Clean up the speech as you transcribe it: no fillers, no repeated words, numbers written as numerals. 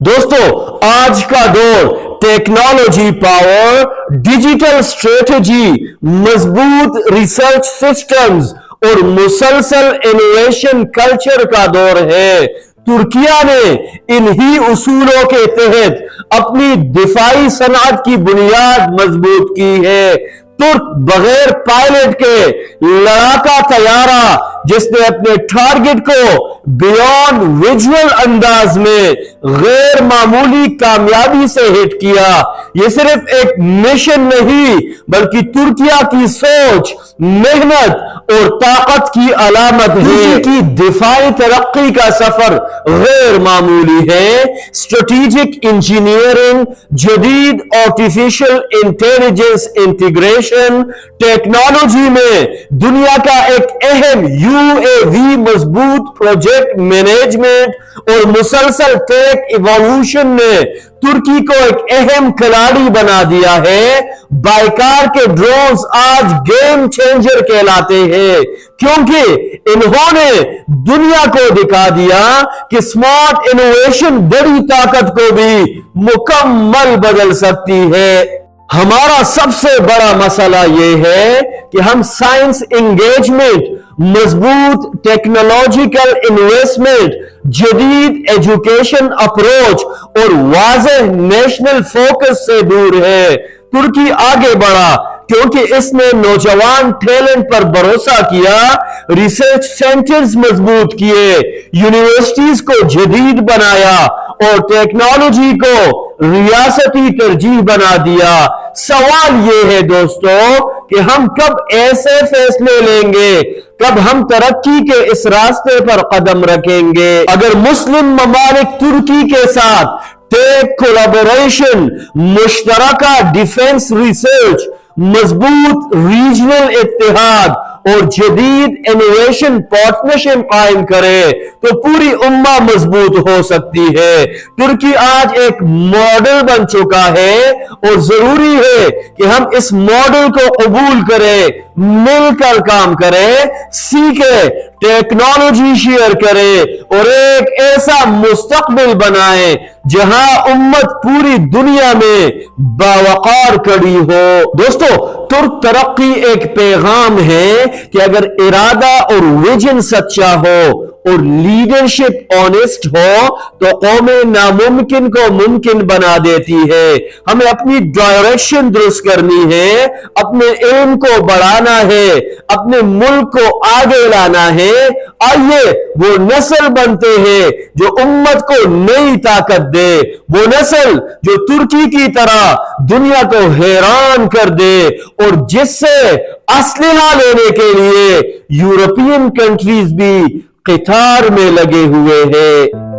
दोस्तों, आज का दौर टेक्नोलॉजी पावर, डिजिटल स्ट्रेटजी, मजबूत रिसर्च सिस्टम्स और मुसलसल इनोवेशन कल्चर का दौर है। तुर्किया ने इन्हीं उसूलों के तहत अपनी दिफाई सनअत की बुनियाद मजबूत की है। तुर्क बगैर पायलट के लड़ाका तैयारा जिसने अपने टारगेट को बियॉन्ड विजुअल अंदाज में गैर मामूली कामयाबी से हिट किया, यह सिर्फ एक मिशन नहीं बल्कि तुर्किया की सोच, मेहनत और ताकत की अलामत है कि दिफाई तरक्की का सफर गैर मामूली है। स्ट्रेटेजिक इंजीनियरिंग, जदीद आर्टिफिशियल इंटेलिजेंस इंटीग्रेशन, टेक्नोलॉजी में दुनिया का एक अहम यूएवी, मजबूत प्रोजेक्ट मैनेजमेंट और मुसलसल टेक इवोल्यूशन ने तुर्की को एक अहम खिलाड़ी बना दिया है। बाइकार के ड्रोन्स आज गेम चेंजर कहलाते हैं क्योंकि इन्होंने दुनिया को दिखा दिया कि स्मार्ट इनोवेशन बड़ी ताकत को भी मुकम्मल बदल सकती है। हमारा सबसे बड़ा मसला यह है कि हम साइंस एंगेजमेंट, मजबूत टेक्नोलॉजिकल इन्वेस्टमेंट, जदीद एजुकेशन अप्रोच और वाज़ेह नेशनल फोकस से दूर है। तुर्की आगे बढ़ा क्योंकि इसने नौजवान टैलेंट पर भरोसा किया, रिसर्च सेंटर्स मजबूत किए, यूनिवर्सिटीज को जदीद बनाया और टेक्नोलॉजी को रियासती तरजीह बना दिया। सवाल यह है दोस्तों कि हम कब ऐसे फैसले लेंगे, कब हम तरक्की के इस रास्ते पर कदम रखेंगे। अगर मुस्लिम ममालिक तुर्की के साथ टेक कोलैबोरेशन, मुश्तरका डिफेंस रिसर्च, मजबूत रीजनल इत्तेहाद और जदीद इनोवेशन पार्टनरशिप कायम करे तो पूरी उम्मा मजबूत हो सकती है। तुर्की आज एक मॉडल बन चुका है और जरूरी है कि हम इस मॉडल को कबूल करें, मिलकर काम करें, सीखें, टेक्नोलॉजी शेयर करें और एक ऐसा मुस्तकबिल बनाएं जहां उम्मत पूरी दुनिया में बावकार खड़ी हो। दोस्तों, तुर्क तरक्की एक पैगाम है कि अगर इरादा और विजन सच्चा हो और लीडरशिप ऑनेस्ट हो तो कौमें नामुमकिन को मुमकिन बना देती है। हमें अपनी डायरेक्शन दुरुस्त करनी है, अपने एम को बढ़ाना है, अपने मुल्क को आगे लाना है। आइए वो नस्ल बनते हैं जो उम्मत को नई ताकत दे, वो नस्ल जो तुर्की की तरह दुनिया को हैरान कर दे और जिससे असलहा लेने के लिए यूरोपियन कंट्रीज भी कतार में लगे हुए हैं।